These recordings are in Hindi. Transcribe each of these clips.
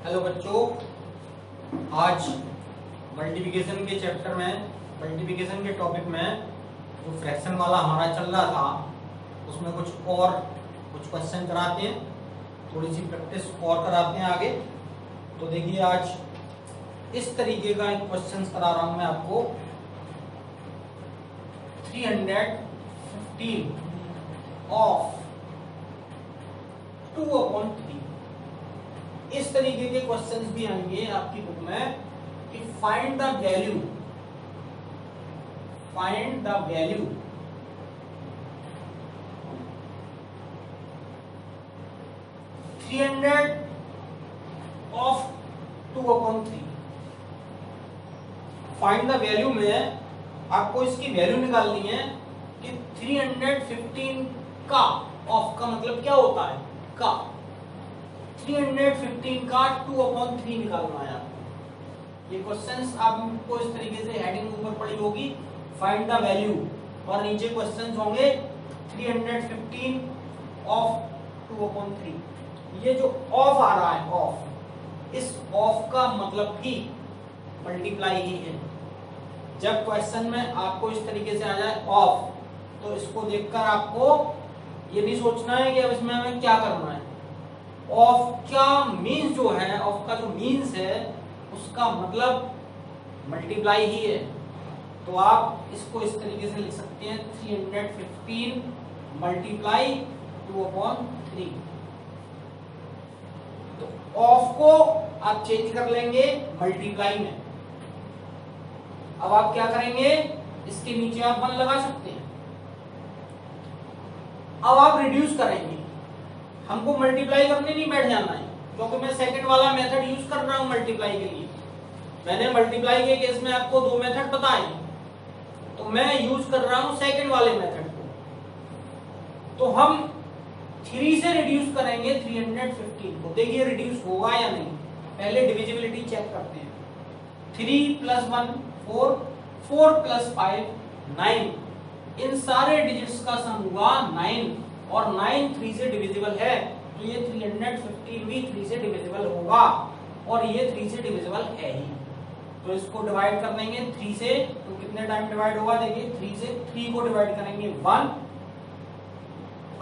हेलो बच्चों, आज मल्टीप्लिकेशन के चैप्टर में मल्टीप्लिकेशन के टॉपिक में जो फ्रैक्शन वाला हमारा चल रहा था उसमें कुछ क्वेश्चन कराते हैं, थोड़ी सी प्रैक्टिस और कराते हैं आगे। तो देखिए आज इस तरीके का एक क्वेश्चन करा रहा हूं मैं आपको। 315 ऑफ 2/3 इस तरीके के क्वेश्चंस भी आएंगे आपकी बुक में कि find the value 300 of 2/3। Find the value में आपको इसकी वैल्यू निकालनी है कि 315 का ऑफ का मतलब क्या होता है, का 315 का 2/3 निकालना है आपको। ये क्वेश्चंस आपको इस तरीके से हेडिंग ऊपर पड़ी होगी, फाइंड द वैल्यू, और नीचे क्वेश्चंस होंगे 315 ऑफ 2/3। ये जो ऑफ आ रहा है, ऑफ, इस ऑफ का मतलब भी मल्टीप्लाई ही है। जब क्वेश्चन में आपको इस तरीके से आ जाए ऑफ, तो इसको देखकर आपको ये नहीं सोचना है कि अब इसमें हमें क्या करना है। ऑफ का मीन्स जो है, ऑफ का जो मीन्स है उसका मतलब मल्टीप्लाई ही है। तो आप इसको इस तरीके से लिख सकते हैं 315 मल्टीप्लाई 2/3। तो ऑफ को आप चेंज कर लेंगे मल्टीप्लाई में। अब आप क्या करेंगे, इसके नीचे आप 1 लगा सकते हैं। अब आप रिड्यूस करेंगे, हमको मल्टीप्लाई करने नहीं बैठ जाना है, क्योंकि मैं सेकंड वाला मेथड यूज कर रहा हूं मल्टीप्लाई के लिए। मैंने मल्टीप्लाई के केस में आपको 2 मेथड बताए, तो मैं यूज कर रहा हूं सेकंड वाले मेथड को। तो हम 3 से रिड्यूस करेंगे 315 को। देखिए रिड्यूस होगा या नहीं, पहले डिविजिबिलिटी चेक करते हैं। 3 + 1 4, 4 + 5 9, इन सारे डिजिट्स का सम हुआ 9, और 9 3 से डिविजिबल है, तो ये 315 भी 3 से डिविजिबल होगा, और ये 3 से डिविजिबल है ही। तो इसको डिवाइड कर देंगे 3 से, तो कितने टाइम डिवाइड होगा, देखिए 3 से 3 को डिवाइड करेंगे 1।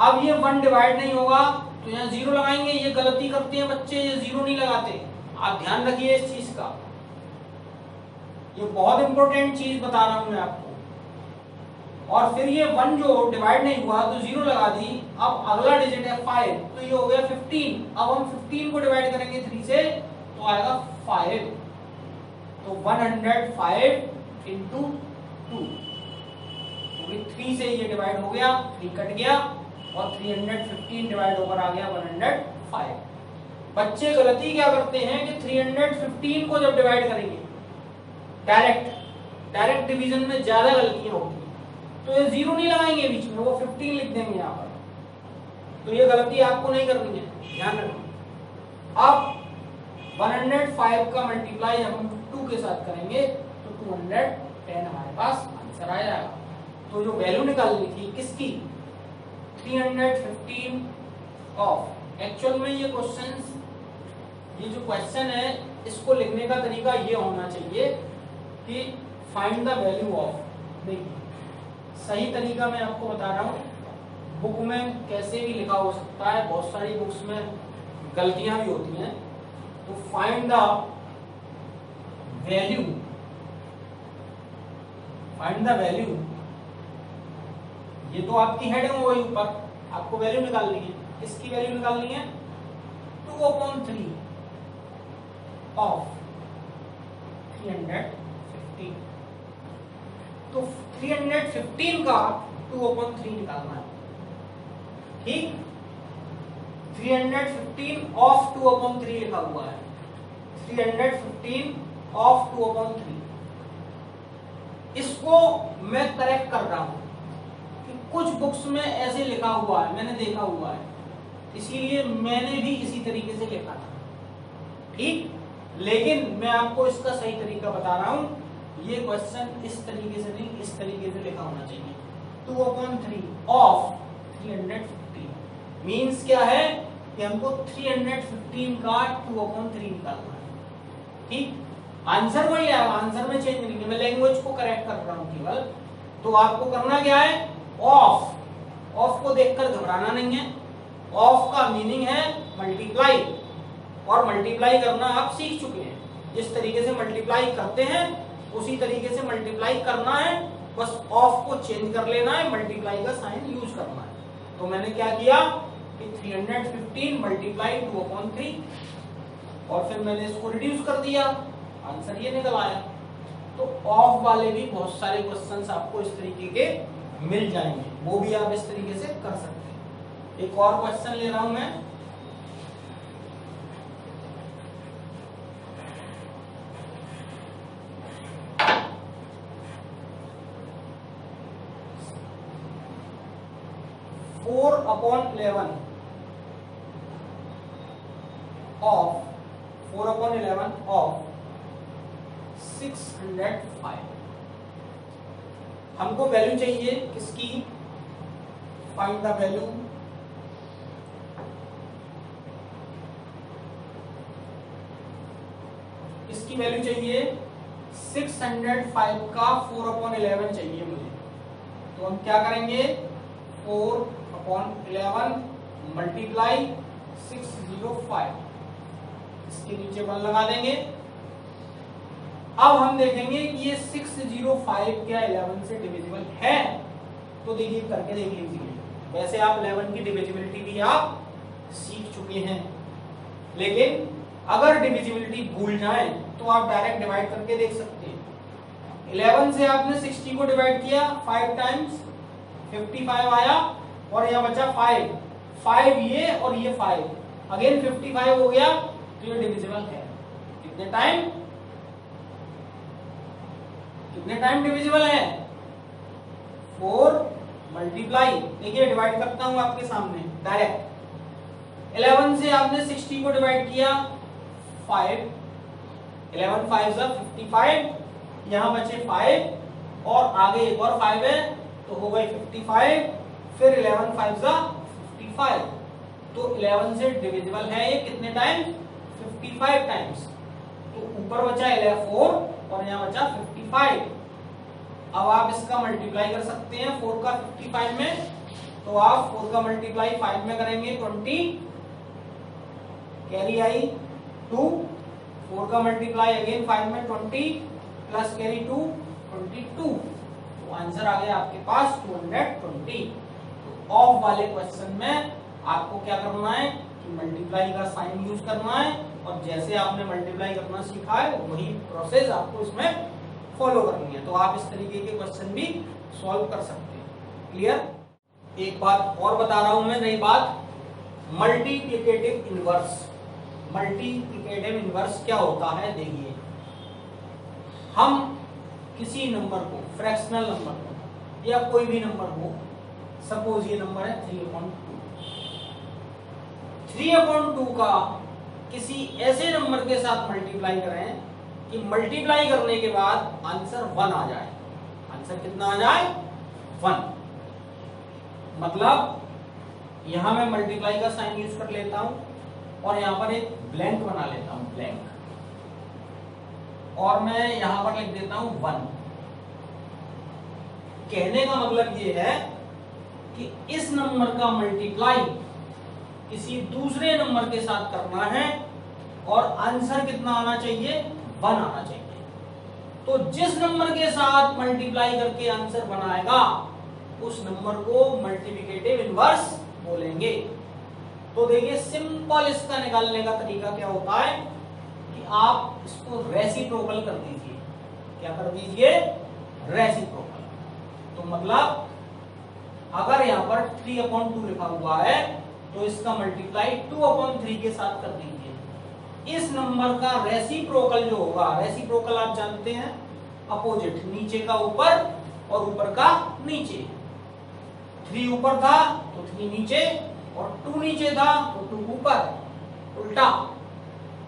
अब ये 1 डिवाइड नहीं होगा तो यहाँ 0 लगाएंगे। ये गलती करते हैं बच्चे, ये 0 नहीं लगाते, आप ध्यान रखिए इस चीज का। ये बहुत इंपॉर्टेंट चीज बता रहा हूं मैं आपको। और फिर ये 1 जो डिवाइड नहीं हुआ तो 0 लगा दी। अब अगला डिजिट है 5, तो ये हो गया 15। अब हम 15 को डिवाइड करेंगे 3 से, तो आएगा 5। तो 105 × 2, क्योंकि 3 से ये डिवाइड हो गया, 3 कट गया, और 315 डिवाइड होकर आ गया 105। बच्चे गलती क्या करते हैं कि 315 को जब डिवाइड करेंगे डायरेक्ट डिवीजन में ज्यादा गलतियां होती हैं, तो ये 0 नहीं लगाएंगे बीच में, वो 15 लिख देंगे यहाँ पर। तो ये गलती आपको नहीं करनी है, ध्यान रखना। अब 105 का मल्टीप्लाई हम 2 के साथ करेंगे तो 210 हमारे पास आंसर आ जाएगा। तो जो वैल्यू निकालनी थी किसकी, 315 ऑफ। एक्चुअल में ये जो क्वेश्चन है, इसको लिखने का तरीका ये होना चाहिए कि फाइंड द वैल्यू ऑफ। देखिए सही तरीका मैं आपको बता रहा हूँ, बुक में कैसे भी लिखा हो सकता है, बहुत सारी बुक्स में गलतियां भी होती हैं। तो फाइंड द वैल्यू, ये तो आपकी हेडिंग हो गई ऊपर, आपको वैल्यू निकालनी है। किसकी वैल्यू निकालनी है, 2/3 ऑफ 315। तो 315 का 2/3 निकालना है, ठीक। 315 ऑफ 2/3 लिखा हुआ है, 315 ऑफ 2/3। इसको मैं करेक्ट कर रहा हूं कि कुछ बुक्स में ऐसे लिखा हुआ है, मैंने देखा हुआ है, इसीलिए मैंने भी इसी तरीके से लिखा था, ठीक। लेकिन मैं आपको इसका सही तरीका बता रहा हूं। ये क्वेश्चन इस तरीके से नहीं, इस तरीके से लिखा होना चाहिए। 2/3 ऑफ 315 मीन्स क्या है कि हमको 315 का 2/3 निकालना है। ठीक, आंसर वही है, आंसर में चेंज नहीं है, मैं लैंग्वेज को करेक्ट कर रहा हूं केवल। तो आपको करना क्या है, ऑफ को देखकर घबराना नहीं है। ऑफ का मीनिंग है मल्टीप्लाई, और मल्टीप्लाई करना आप सीख चुके हैं। जिस तरीके से मल्टीप्लाई करते हैं उसी तरीके से मल्टीप्लाई करना है, बस ऑफ को चेंज कर लेना है, मल्टीप्लाई का साइन यूज करना है। तो मैंने क्या किया कि 315 मल्टीप्लाई 2/3, और फिर मैंने इसको रिड्यूस कर दिया, आंसर ये निकल आया। तो ऑफ वाले भी बहुत सारे क्वेश्चंस आपको इस तरीके के मिल जाएंगे, वो भी आप इस तरीके से कर सकते हैं। एक और क्वेश्चन ले रहा हूं मैं, फोर अपॉन 11 ऑफ 605। हमको वैल्यू चाहिए किसकी, फाइंड द वैल्यू इसकी वैल्यू चाहिए 605 का 4/11 चाहिए मुझे। तो हम क्या करेंगे, 4/11 मल्टीप्लाई 605, इसके नीचे 1 लगा देंगे। अब हम देखेंगे कि ये 605 क्या 11 से डिविजिबल है, तो देखिए करके देख लीजिए। वैसे आप 11 की डिविजिबिलिटी भी आप सीख चुके हैं, लेकिन अगर डिविजिबिलिटी भूल जाए तो आप डायरेक्ट डिवाइड करके देख सकते हैं। 11 से आपने 60 को डिवाइड किया 5 टाइम्स, 55 आया, और यहाँ बचा 5 ये और ये 5, अगेन 55 हो गया, तो ये डिविजिबल है। कितने टाइम डिविजिबल है, 4 मल्टीप्लाई, देखिए डिवाइड करता हूं आपके सामने डायरेक्ट। 11 से आपने 60 को डिवाइड किया 5, 11 5 55, यहां बचे 5 और आगे एक और 5 है, तो हो गए 55, फिर 11 5 55। तो 11 से डिविजिबल है ये कितने टाइम्स, 55 टाइम्स। तो ऊपर बचा 4 और यहाँ बचा 55। अब आप इसका मल्टीप्लाई कर सकते हैं 4 का 55 में, तो आप 4 का मल्टीप्लाई 5 में करेंगे 20, कैरी आई 2, 4 का मल्टीप्लाई अगेन 5 में 20 प्लस कैरी 2 22, तो आंसर आ गया आपके पास 220। तो ऑफ वाले क्वेश्चन में आपको क्या करना है कि मल्टीप्लाई का साइन यूज करना है, और जैसे आपने मल्टीप्लाई करना सीखा है वही प्रोसेस आपको इसमें फॉलो करनी है। तो आप इस तरीके के क्वेश्चन भी सॉल्व कर सकते हैं। क्लियर? एक बात और बता रहा हूं मैं, नई बात, मल्टीप्लिकेटिव इनवर्स। मल्टीप्लिकेटिव इनवर्स क्या होता है, देखिए हम किसी नंबर को, फ्रैक्शनल नंबर को या कोई भी नंबर हो, सपोज ये नंबर है 3/2 का किसी ऐसे नंबर के साथ मल्टीप्लाई करें कि मल्टीप्लाई करने के बाद आंसर 1 आ जाए। आंसर कितना आ जाए, 1। मतलब यहां मैं मल्टीप्लाई का साइन यूज कर लेता हूं और यहां पर एक ब्लैंक बना लेता हूं, ब्लैंक, और मैं यहां पर लिख देता हूं 1। कहने का मतलब ये है कि इस नंबर का मल्टीप्लाई किसी दूसरे नंबर के साथ करना है और आंसर कितना आना चाहिए, 1 आना चाहिए। तो जिस नंबर के साथ मल्टीप्लाई करके आंसर बनाएगा उस नंबर को मल्टीप्लिकेटिव इनवर्स बोलेंगे। तो देखिए सिंपल इसका निकालने का तरीका क्या होता है कि आप इसको रेसिप्रोकल कर दीजिए। क्या कर दीजिए, रेसिप्रोकल। तो मतलब अगर यहाँ पर 3/2 लिखा हुआ है तो इसका मल्टीप्लाई 2/3 के साथ कर दीजिए। इस नंबर का रेसिप्रोकल जो होगा, रेसिप्रोकल आप जानते हैं, अपोजिट, नीचे का ऊपर और ऊपर का नीचे। 3 ऊपर था तो 3 नीचे, और 2 नीचे था तो 2 ऊपर, उल्टा।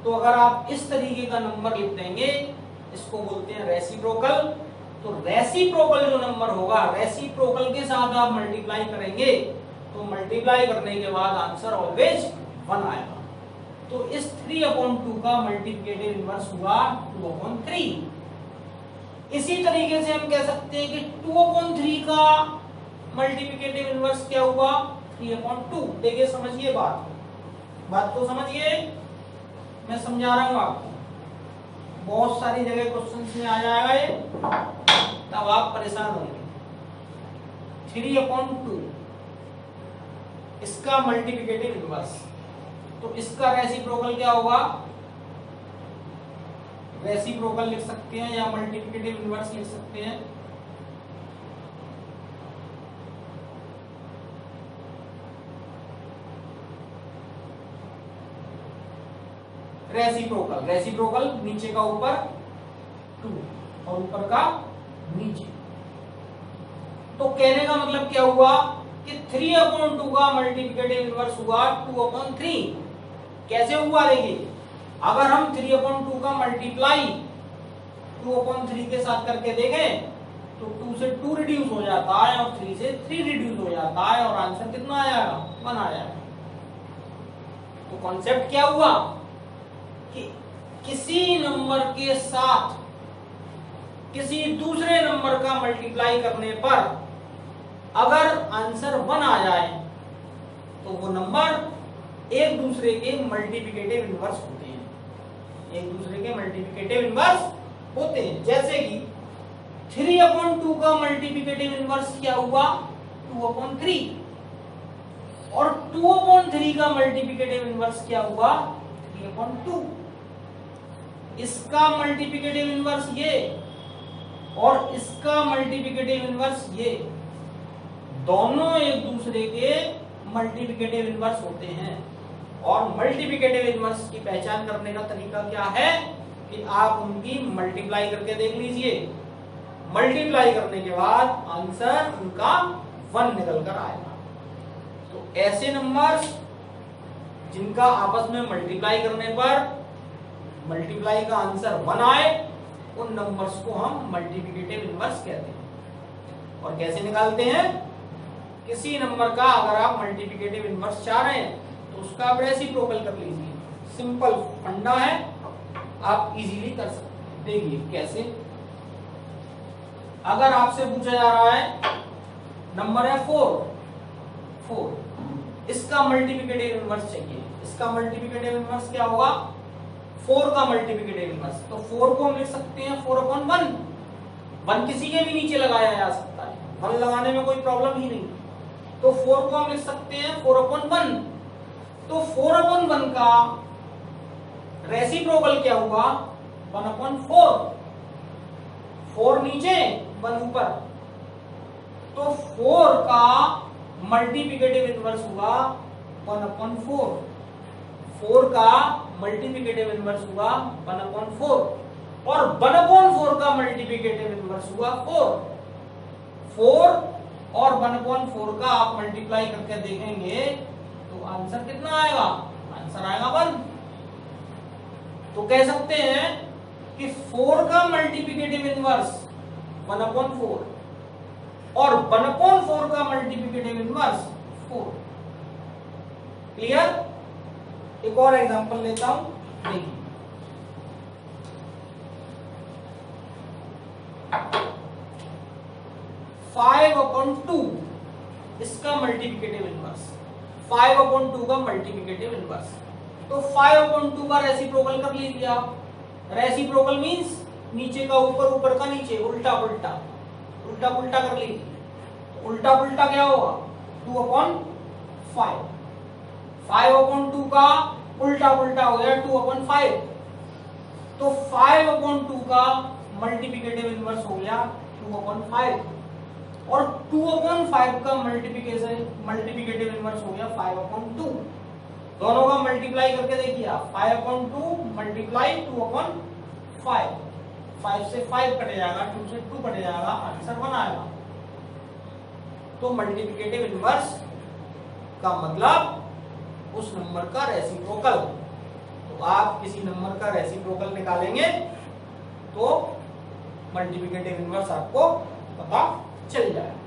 तो अगर आप इस तरीके का नंबर लिख देंगे, इसको बोलते हैं रेसिप्रोकल। तो रेसिप्रोकल जो नंबर होगा, रेसिप्रोकल के साथ आप मल्टीप्लाई करेंगे तो मल्टीप्लाई करने के बाद आंसर ऑलवेज 1 आएगा। तो इस 3/2 का मल्टीप्लिकेटिव इनवर्स हुआ 2/3। इसी तरीके से हम कह सकते हैं कि 2/3 का मल्टीप्लिकेटिव इनवर्स क्या हुआ 3/2। देखिए समझिए बात तो समझिए, मैं समझा रहा हूं आपको, बहुत सारी जगह क्वेश्चंस में आ जाएगा ये, तब आप परेशान होंगे। 3/2 इसका मल्टीप्लिकेटिव इनवर्स, तो इसका रेसिप्रोकल क्या होगा, रेसिप्रोकल लिख सकते हैं या मल्टीप्लिकेटिव इनवर्स लिख सकते हैं। रेसिप्रोकल नीचे का ऊपर 2 और ऊपर का नीचे। तो कहने का मतलब क्या हुआ कि 3/2 का मल्टीप्लिकेटिव इनवर्स हुआ 2/3। कैसे हुआ देखिए, अगर हम 3/2 का मल्टीप्लाई 2/3 के साथ करके देखें तो 2 से 2 रिड्यूस हो जाता है और 3 से 3 रिड्यूस हो जाता है और आंसर कितना आ जाएगा 1 आ जाएगा। तो कॉन्सेप्ट क्या हुआ कि किसी नंबर के साथ किसी दूसरे नंबर का मल्टीप्लाई करने पर अगर आंसर 1 आ जाए तो वो नंबर एक दूसरे के मल्टीप्लिकेटिव इनवर्स होते हैं, एक दूसरे के मल्टीप्लिकेटिव इनवर्स होते हैं। जैसे कि 3/2 का मल्टीप्लिकेटिव इनवर्स क्या हुआ 2/3 और 2/3 का मल्टीप्लिकेटिव इनवर्स क्या हुआ 3/2। इसका मल्टीप्लिकेटिव इनवर्स ये और इसका मल्टीप्लिकेटिव इनवर्स ये, दोनों एक दूसरे के मल्टीप्लिकेटिव इनवर्स होते हैं। और मल्टीप्लिकेटिव इनवर्स की पहचान करने का तरीका क्या है कि आप उनकी मल्टीप्लाई करके देख लीजिए, मल्टीप्लाई करने के बाद आंसर उनका 1 निकल कर आएगा। तो ऐसे नंबर्स जिनका आपस में मल्टीप्लाई करने पर मल्टीप्लाई का आंसर 1 आए, उन नंबर्स को हम मल्टीप्लिकेटिव इनवर्स कहते हैं। और कैसे निकालते हैं, किसी नंबर का अगर आप मल्टीप्लिकेटिव इनवर्स चाह रहे हैं तो उसका आप रेसिप्रोकल कर लीजिए, सिंपल फंडा है, आप इजीली कर सकते हैं। देखिए कैसे, अगर आपसे पूछा जा रहा है नंबर है 4, इसका मल्टीप्लिकेटिव इनवर्स चाहिए, इसका मल्टीप्लिकेटिव इनवर्स क्या होगा 4 का मल्टीप्लिकेटिव इनवर्स। तो 4 को हम लिख सकते हैं 4/1, 1 किसी के भी नीचे लगाया जा सकता है, 1 लगाने में कोई प्रॉब्लम ही नहीं। तो 4 को हम लिख सकते हैं 4/1। तो 4/1 का रेसिप्रोकल क्या हुआ 1/4, 4 नीचे 1 ऊपर। तो 4 का मल्टीप्लिकेटिव इनवर्स हुआ 1/4, 4 का मल्टीप्लिकेटिव इनवर्स हुआ 1/4 और 1/4 का मल्टीप्लिकेटिव इनवर्स हुआ 4 और 1/4 का आप मल्टीप्लाई करके देखेंगे तो आंसर कितना आएगा, आंसर आएगा 1। तो कह सकते हैं कि 4 का मल्टीप्लिकेटिव इनवर्स 1/4 और 1/4 का मल्टीप्लिकेटिव इनवर्स 4। क्लियर? एक और एग्जांपल लेता हूं, देखिए 5/2 इसका मल्टीप्लिकेटिव इनवर्स, 5/2 का मल्टीप्लिकेटिव इनवर्स। तो 5/2 का रेसिप्रोकल कर लीजिए आप। रेसिप्रोकल मींस नीचे का ऊपर, ऊपर का नीचे, उल्टा पुल्टा, उल्टा पुल्टा कर लीजिए। तो उल्टा पुल्टा क्या होगा 2/5, 5/2 का उल्टा पुल्टा हो गया 2/5। तो 5/2 का मल्टीप्लिकेटिव इनवर्स हो गया 2/5 और 2/5 का मल्टीप्लिकेटिव इनवर्स हो गया 5/2। दोनों का मल्टीप्लाई करके देखिए आप, 5/2 मल्टीप्लाई 2/5, 5 से 5 कट जाएगा, 2 से 2 कट जाएगा, आंसर 1 आएगा। तो मल्टीप्लिकेटिव इनवर्स का मतलब उस नंबर का रेसिप्रोकल। तो आप किसी नंबर का रेसिप्रोकल निकालेंगे तो मल्टीप्लिकेटिव इनवर्स आपको पता चल जाएगा।